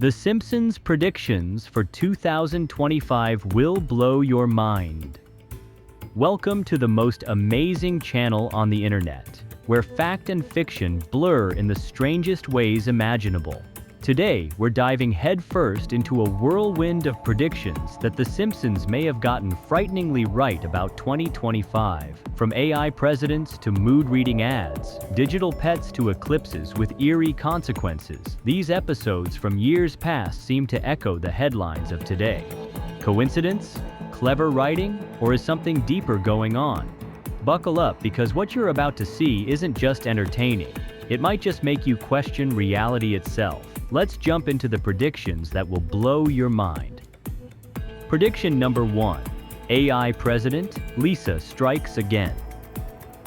The Simpsons predictions for 2025 will blow your mind. Welcome to the most amazing channel on the internet, where fact and fiction blur in the strangest ways imaginable. Today, we're diving headfirst into a whirlwind of predictions that The Simpsons may have gotten frighteningly right about 2025. From AI presidents to mood-reading ads, digital pets to eclipses with eerie consequences, these episodes from years past seem to echo the headlines of today. Coincidence? Clever writing? Or is something deeper going on? Buckle up, because what you're about to see isn't just entertaining. It might just make you question reality itself. Let's jump into the predictions that will blow your mind. Prediction number 1. AI President, Lisa strikes again.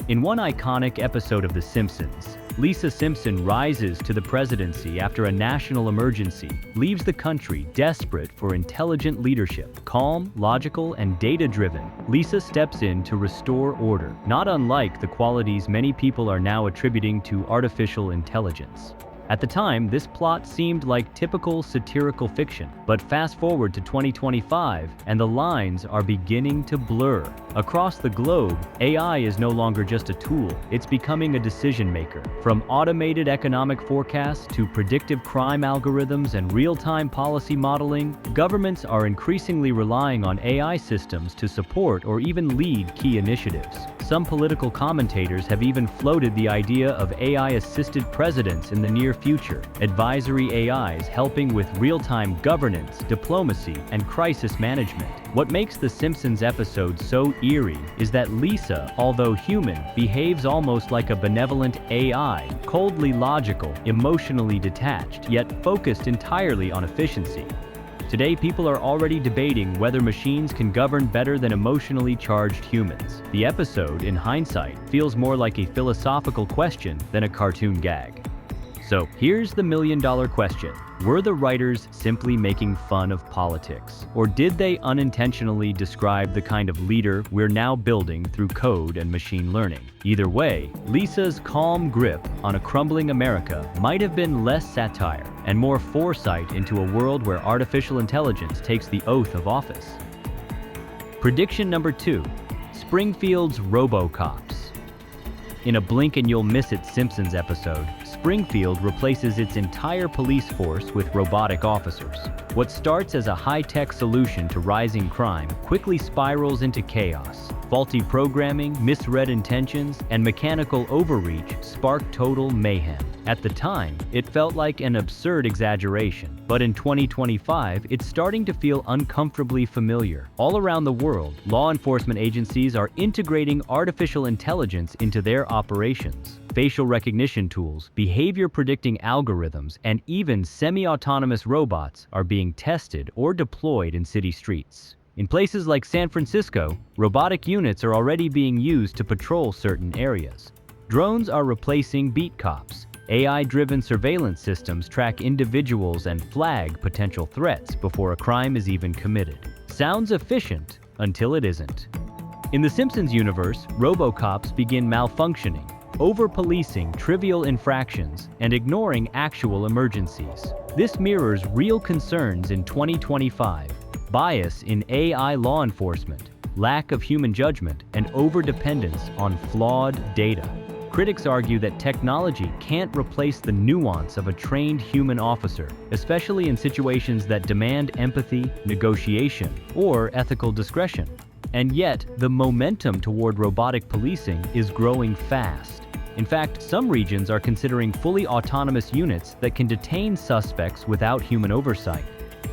In one iconic episode of The Simpsons, Lisa Simpson rises to the presidency after a national emergency, leaves the country desperate for intelligent leadership. Calm, logical, and data-driven, Lisa steps in to restore order, not unlike the qualities many people are now attributing to artificial intelligence. At the time, this plot seemed like typical satirical fiction, but fast forward to 2025, and the lines are beginning to blur. Across the globe, AI is no longer just a tool, it's becoming a decision maker. From automated economic forecasts to predictive crime algorithms and real-time policy modeling, governments are increasingly relying on AI systems to support or even lead key initiatives. Some political commentators have even floated the idea of AI-assisted presidents in the near future, advisory AIs helping with real-time governance, diplomacy, and crisis management. What makes The Simpsons episode so eerie is that Lisa, although human, behaves almost like a benevolent AI, coldly logical, emotionally detached, yet focused entirely on efficiency. Today, people are already debating whether machines can govern better than emotionally charged humans. The episode, in hindsight, feels more like a philosophical question than a cartoon gag. So, here's the million-dollar question. Were the writers simply making fun of politics? Or did they unintentionally describe the kind of leader we're now building through code and machine learning? Either way, Lisa's calm grip on a crumbling America might have been less satire and more foresight into a world where artificial intelligence takes the oath of office. Prediction number 2. Springfield's Robocops. In a blink and you'll miss it Simpsons episode, Springfield replaces its entire police force with robotic officers. What starts as a high-tech solution to rising crime quickly spirals into chaos. Faulty programming, misread intentions, and mechanical overreach spark total mayhem. At the time, it felt like an absurd exaggeration, but in 2025, it's starting to feel uncomfortably familiar. All around the world, law enforcement agencies are integrating artificial intelligence into their operations. Facial recognition tools, behavior-predicting algorithms, and even semi-autonomous robots are being tested or deployed in city streets. In places like San Francisco, robotic units are already being used to patrol certain areas. Drones are replacing beat cops. AI-driven surveillance systems track individuals and flag potential threats before a crime is even committed. Sounds efficient until it isn't. In the Simpsons universe, Robocops begin malfunctioning, over-policing trivial infractions and ignoring actual emergencies. This mirrors real concerns in 2025. Bias in AI law enforcement, lack of human judgment, and over-dependence on flawed data. Critics argue that technology can't replace the nuance of a trained human officer, especially in situations that demand empathy, negotiation, or ethical discretion. And yet, the momentum toward robotic policing is growing fast. In fact, some regions are considering fully autonomous units that can detain suspects without human oversight.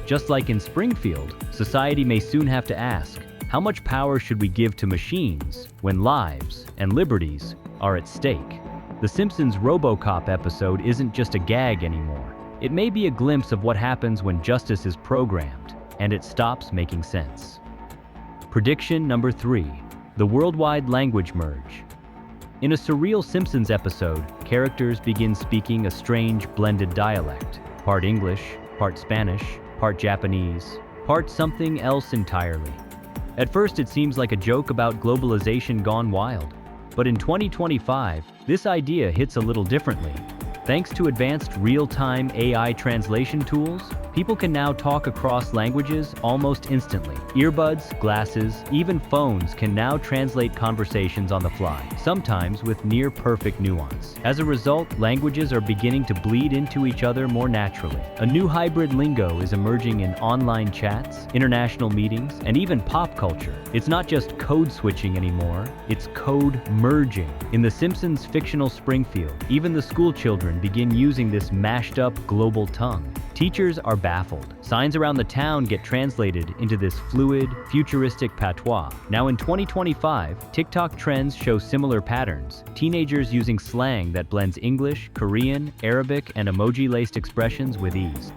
Just like in Springfield, society may soon have to ask, how much power should we give to machines when lives and liberties are at stake? The Simpsons Robocop episode isn't just a gag anymore. It may be a glimpse of what happens when justice is programmed and it stops making sense. Prediction number 3. The worldwide language merge. In a surreal Simpsons episode, characters begin speaking a strange blended dialect, part English, part Spanish, part Japanese, part something else entirely. At first, it seems like a joke about globalization gone wild. But in 2025, this idea hits a little differently. Thanks to advanced real-time AI translation tools, people can now talk across languages almost instantly. Earbuds, glasses, even phones can now translate conversations on the fly, sometimes with near-perfect nuance. As a result, languages are beginning to bleed into each other more naturally. A new hybrid lingo is emerging in online chats, international meetings, and even pop culture. It's not just code switching anymore, it's code merging. In The Simpsons' fictional Springfield, even the school children begin using this mashed-up global tongue. Teachers are baffled. Signs around the town get translated into this fluid, futuristic patois. Now in 2025, TikTok trends show similar patterns. Teenagers using slang that blends English, Korean, Arabic, and emoji-laced expressions with ease.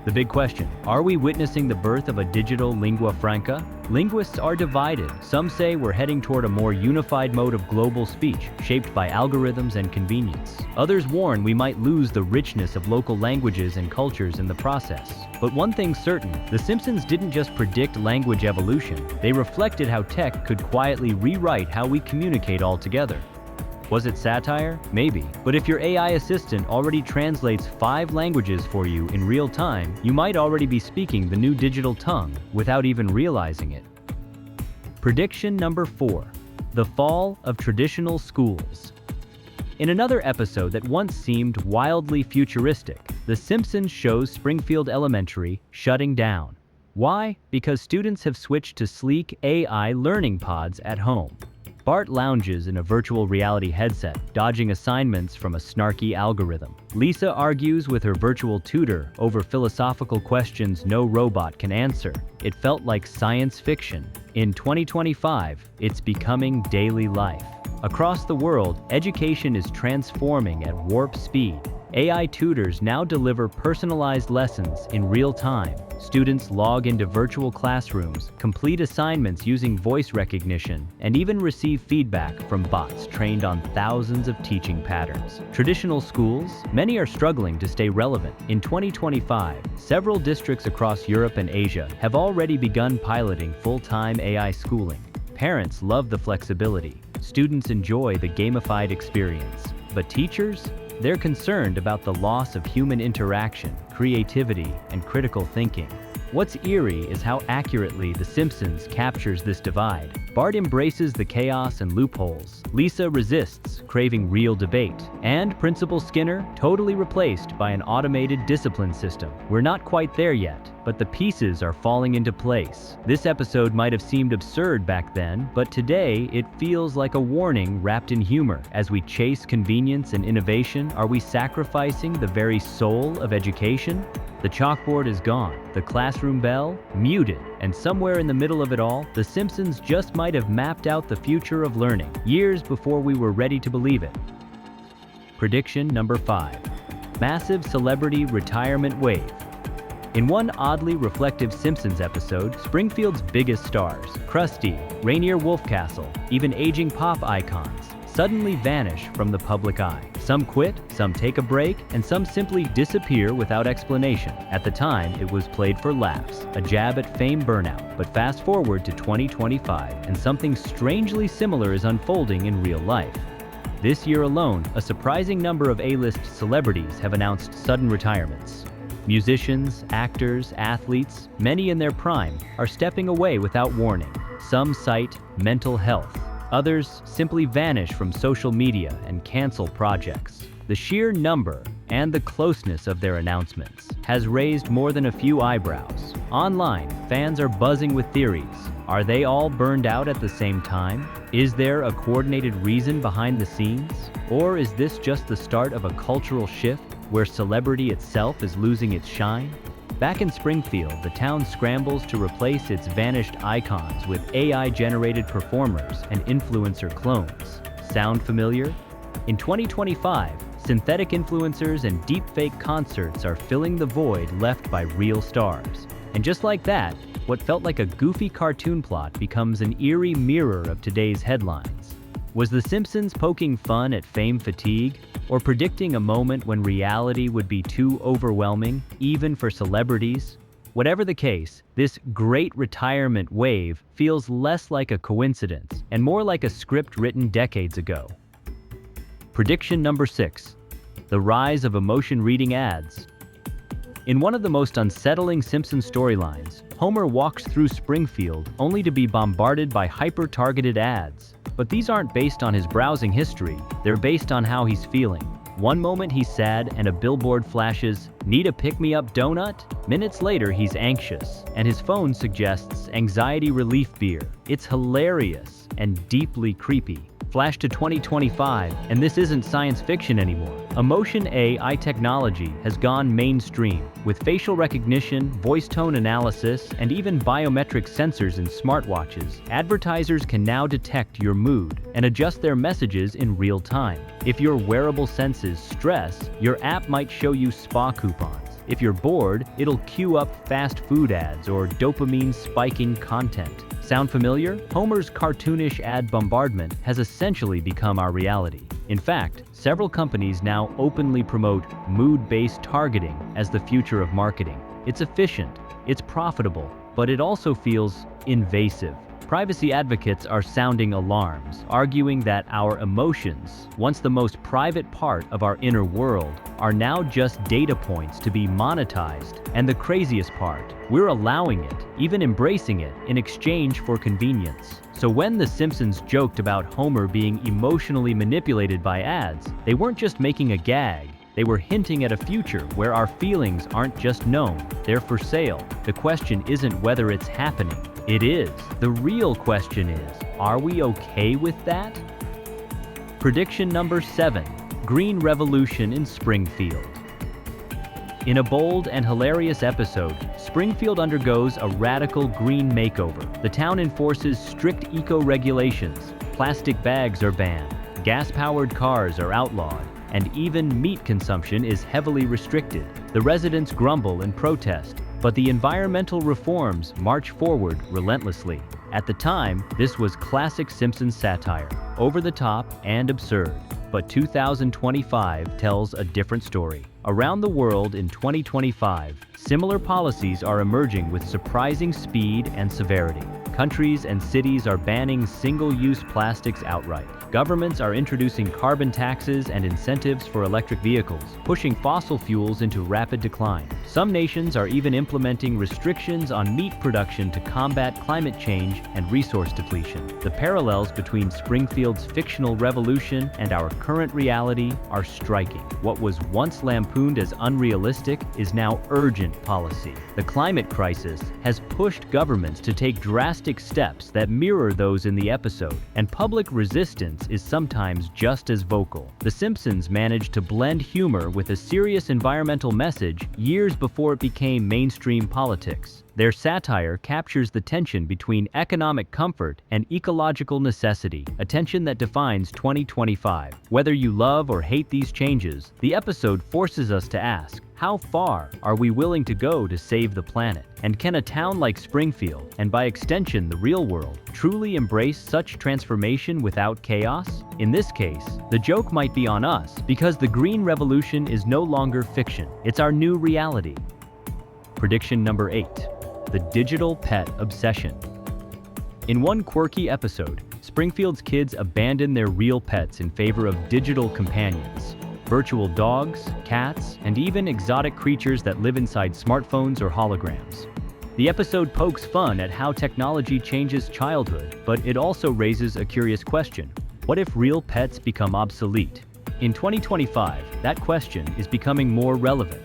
The big question, are we witnessing the birth of a digital lingua franca? Linguists are divided. Some say we're heading toward a more unified mode of global speech, shaped by algorithms and convenience. Others warn we might lose the richness of local languages and cultures in the process. But one thing's certain, The Simpsons didn't just predict language evolution, they reflected how tech could quietly rewrite how we communicate altogether. Was it satire? Maybe. But if your AI assistant already translates 5 languages for you in real time, you might already be speaking the new digital tongue without even realizing it. Prediction number 4. The fall of traditional schools. In another episode that once seemed wildly futuristic, The Simpsons shows Springfield Elementary shutting down. Why? Because students have switched to sleek AI learning pods at home. Bart lounges in a virtual reality headset, dodging assignments from a snarky algorithm. Lisa argues with her virtual tutor over philosophical questions no robot can answer. It felt like science fiction. In 2025, it's becoming daily life. Across the world, education is transforming at warp speed. AI tutors now deliver personalized lessons in real time. Students log into virtual classrooms, complete assignments using voice recognition, and even receive feedback from bots trained on thousands of teaching patterns. Traditional schools, many are struggling to stay relevant. In 2025, several districts across Europe and Asia have already begun piloting full-time AI schooling. Parents love the flexibility. Students enjoy the gamified experience. But teachers? They're concerned about the loss of human interaction, creativity, and critical thinking. What's eerie is how accurately The Simpsons captures this divide. Bart embraces the chaos and loopholes. Lisa resists, craving real debate. And Principal Skinner, totally replaced by an automated discipline system. We're not quite there yet, but the pieces are falling into place. This episode might have seemed absurd back then, but today it feels like a warning wrapped in humor. As we chase convenience and innovation, are we sacrificing the very soul of education? The chalkboard is gone, the classroom bell muted, and somewhere in the middle of it all, The Simpsons just might have mapped out the future of learning, years before we were ready to believe it. Prediction number 5. Massive celebrity retirement wave. In one oddly reflective Simpsons episode, Springfield's biggest stars, Krusty, Rainier Wolfcastle, even aging pop icons, suddenly vanish from the public eye. Some quit, some take a break, and some simply disappear without explanation. At the time, it was played for laughs, a jab at fame burnout. But fast forward to 2025, and something strangely similar is unfolding in real life. This year alone, a surprising number of A-list celebrities have announced sudden retirements. Musicians, actors, athletes, many in their prime, are stepping away without warning. Some cite mental health. Others simply vanish from social media and cancel projects. The sheer number and the closeness of their announcements has raised more than a few eyebrows. Online, fans are buzzing with theories. Are they all burned out at the same time? Is there a coordinated reason behind the scenes? Or is this just the start of a cultural shift where celebrity itself is losing its shine? Back in Springfield, the town scrambles to replace its vanished icons with AI-generated performers and influencer clones. Sound familiar? In 2025, synthetic influencers and deepfake concerts are filling the void left by real stars. And just like that, what felt like a goofy cartoon plot becomes an eerie mirror of today's headlines. Was The Simpsons poking fun at fame fatigue, or predicting a moment when reality would be too overwhelming, even for celebrities? Whatever the case, this great retirement wave feels less like a coincidence and more like a script written decades ago. Prediction number 6. the rise of emotion-reading ads. In one of the most unsettling Simpsons storylines, Homer walks through Springfield only to be bombarded by hyper-targeted ads. But these aren't based on his browsing history, they're based on how he's feeling. One moment he's sad and a billboard flashes, "Need a pick-me-up donut?" Minutes later he's anxious, and his phone suggests anxiety relief beer. It's hilarious and deeply creepy. Flash to 2025, and this isn't science fiction anymore. Emotion AI technology has gone mainstream, with facial recognition, voice tone analysis, and even biometric sensors in smartwatches. Advertisers can now detect your mood and adjust their messages in real time. If your wearable senses stress, your app might show you spa coupons. If you're bored, it'll queue up fast food ads or dopamine-spiking content. Sound familiar? Homer's cartoonish ad bombardment has essentially become our reality. In fact, several companies now openly promote mood-based targeting as the future of marketing. It's efficient, it's profitable, but it also feels invasive. Privacy advocates are sounding alarms, arguing that our emotions, once the most private part of our inner world, are now just data points to be monetized. And the craziest part, we're allowing it, even embracing it, in exchange for convenience. So when The Simpsons joked about Homer being emotionally manipulated by ads, they weren't just making a gag. They were hinting at a future where our feelings aren't just known, they're for sale. The question isn't whether it's happening. It is. The real question is, are we okay with that? Prediction number 7. Green Revolution in Springfield. In a bold and hilarious episode, Springfield undergoes a radical green makeover. The town enforces strict eco-regulations. Plastic bags are banned, gas-powered cars are outlawed, and even meat consumption is heavily restricted. The residents grumble and protest, but the environmental reforms march forward relentlessly. At the time, this was classic Simpsons satire, over the top and absurd. But 2025 tells a different story. Around the world in 2025, similar policies are emerging with surprising speed and severity. Countries and cities are banning single-use plastics outright. Governments are introducing carbon taxes and incentives for electric vehicles, pushing fossil fuels into rapid decline. Some nations are even implementing restrictions on meat production to combat climate change and resource depletion. The parallels between Springfield's fictional revolution and our current reality are striking. What was once lampooned as unrealistic is now urgent policy. The climate crisis has pushed governments to take drastic steps that mirror those in the episode, and public resistance is sometimes just as vocal. The Simpsons managed to blend humor with a serious environmental message years before it became mainstream politics. Their satire captures the tension between economic comfort and ecological necessity, a tension that defines 2025. Whether you love or hate these changes, the episode forces us to ask, how far are we willing to go to save the planet? And can a town like Springfield, and by extension the real world, truly embrace such transformation without chaos? In this case, the joke might be on us, because the Green Revolution is no longer fiction. It's our new reality. Prediction number 8. The digital pet obsession. In one quirky episode, Springfield's kids abandon their real pets in favor of digital companions. Virtual dogs, cats, and even exotic creatures that live inside smartphones or holograms. The episode pokes fun at how technology changes childhood, but it also raises a curious question. What if real pets become obsolete? In 2025, that question is becoming more relevant.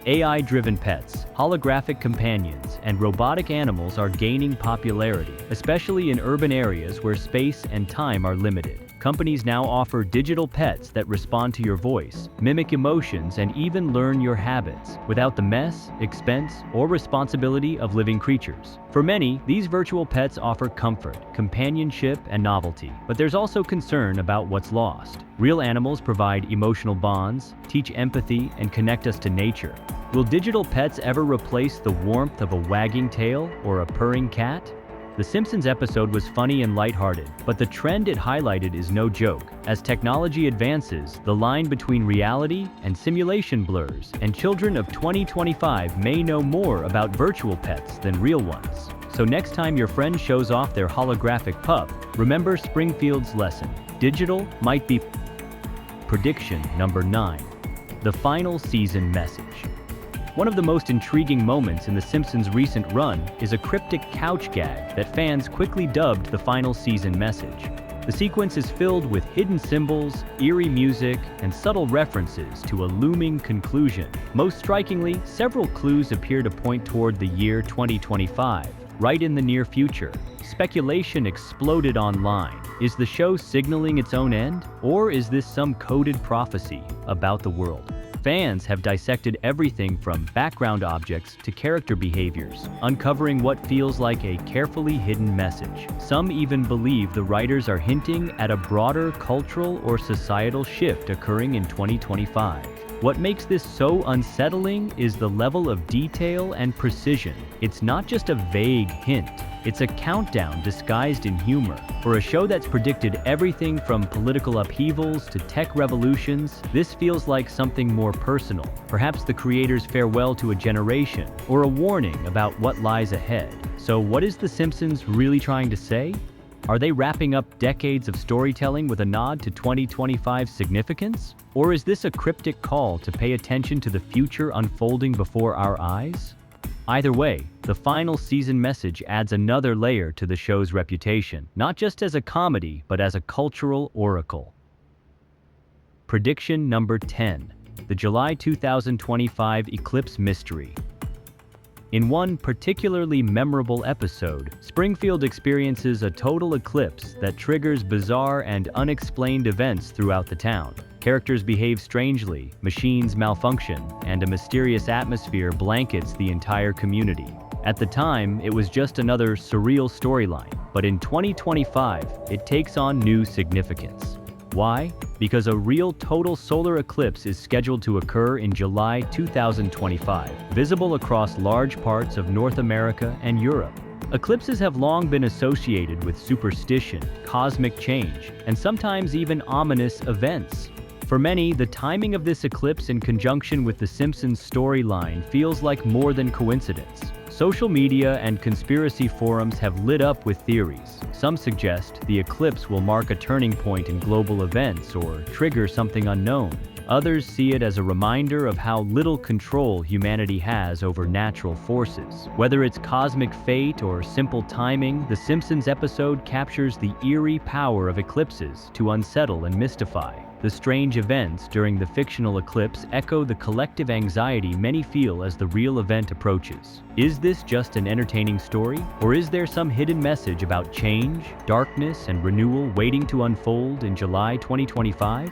AI-driven pets, holographic companions, and robotic animals are gaining popularity, especially in urban areas where space and time are limited. Companies now offer digital pets that respond to your voice, mimic emotions, and even learn your habits, without the mess, expense, or responsibility of living creatures. For many, these virtual pets offer comfort, companionship, and novelty, but there's also concern about what's lost. Real animals provide emotional bonds, teach empathy, and connect us to nature. Will digital pets ever replace the warmth of a wagging tail or a purring cat? The Simpsons episode was funny and lighthearted, but the trend it highlighted is no joke. As technology advances, the line between reality and simulation blurs, and children of 2025 may know more about virtual pets than real ones. So next time your friend shows off their holographic pup, remember Springfield's lesson. Digital might be. Prediction number 9. the final season message. One of the most intriguing moments in The Simpsons' recent run is a cryptic couch gag that fans quickly dubbed the final season message. The sequence is filled with hidden symbols, eerie music, and subtle references to a looming conclusion. Most strikingly, several clues appear to point toward the year 2025, right in the near future. Speculation exploded online. Is the show signaling its own end, or is this some coded prophecy about the world? Fans have dissected everything from background objects to character behaviors, uncovering what feels like a carefully hidden message. Some even believe the writers are hinting at a broader cultural or societal shift occurring in 2025. What makes this so unsettling is the level of detail and precision. It's not just a vague hint. It's a countdown disguised in humor. For a show that's predicted everything from political upheavals to tech revolutions, this feels like something more personal. Perhaps the creators' farewell to a generation, or a warning about what lies ahead. So what is The Simpsons really trying to say? Are they wrapping up decades of storytelling with a nod to 2025's significance? Or is this a cryptic call to pay attention to the future unfolding before our eyes? Either way, the final season message adds another layer to the show's reputation, not just as a comedy, but as a cultural oracle. Prediction number 10. The July 2025 Eclipse Mystery. In one particularly memorable episode, Springfield experiences a total eclipse that triggers bizarre and unexplained events throughout the town. Characters behave strangely, machines malfunction, and a mysterious atmosphere blankets the entire community. At the time, it was just another surreal storyline, but in 2025, it takes on new significance. Why? Because a real total solar eclipse is scheduled to occur in July 2025, visible across large parts of North America and Europe. Eclipses have long been associated with superstition, cosmic change, and sometimes even ominous events. For many, the timing of this eclipse in conjunction with The Simpsons storyline feels like more than coincidence. Social media and conspiracy forums have lit up with theories. Some suggest the eclipse will mark a turning point in global events or trigger something unknown. Others see it as a reminder of how little control humanity has over natural forces. Whether it's cosmic fate or simple timing, The Simpsons episode captures the eerie power of eclipses to unsettle and mystify. The strange events during the fictional eclipse echo the collective anxiety many feel as the real event approaches. Is this just an entertaining story, or is there some hidden message about change, darkness, and renewal waiting to unfold in July 2025?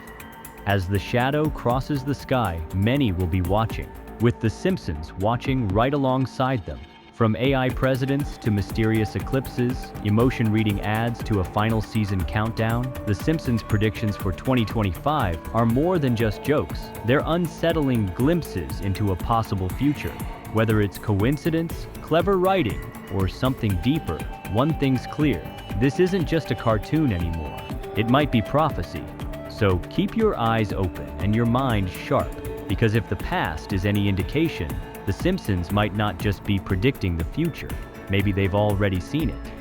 As the shadow crosses the sky, many will be watching, with The Simpsons watching right alongside them. From AI presidents to mysterious eclipses, emotion-reading ads to a final season countdown, The Simpsons' predictions for 2025 are more than just jokes. They're unsettling glimpses into a possible future. Whether it's coincidence, clever writing, or something deeper, one thing's clear: this isn't just a cartoon anymore. It might be prophecy. So keep your eyes open and your mind sharp, because if the past is any indication, The Simpsons might not just be predicting the future. Maybe they've already seen it.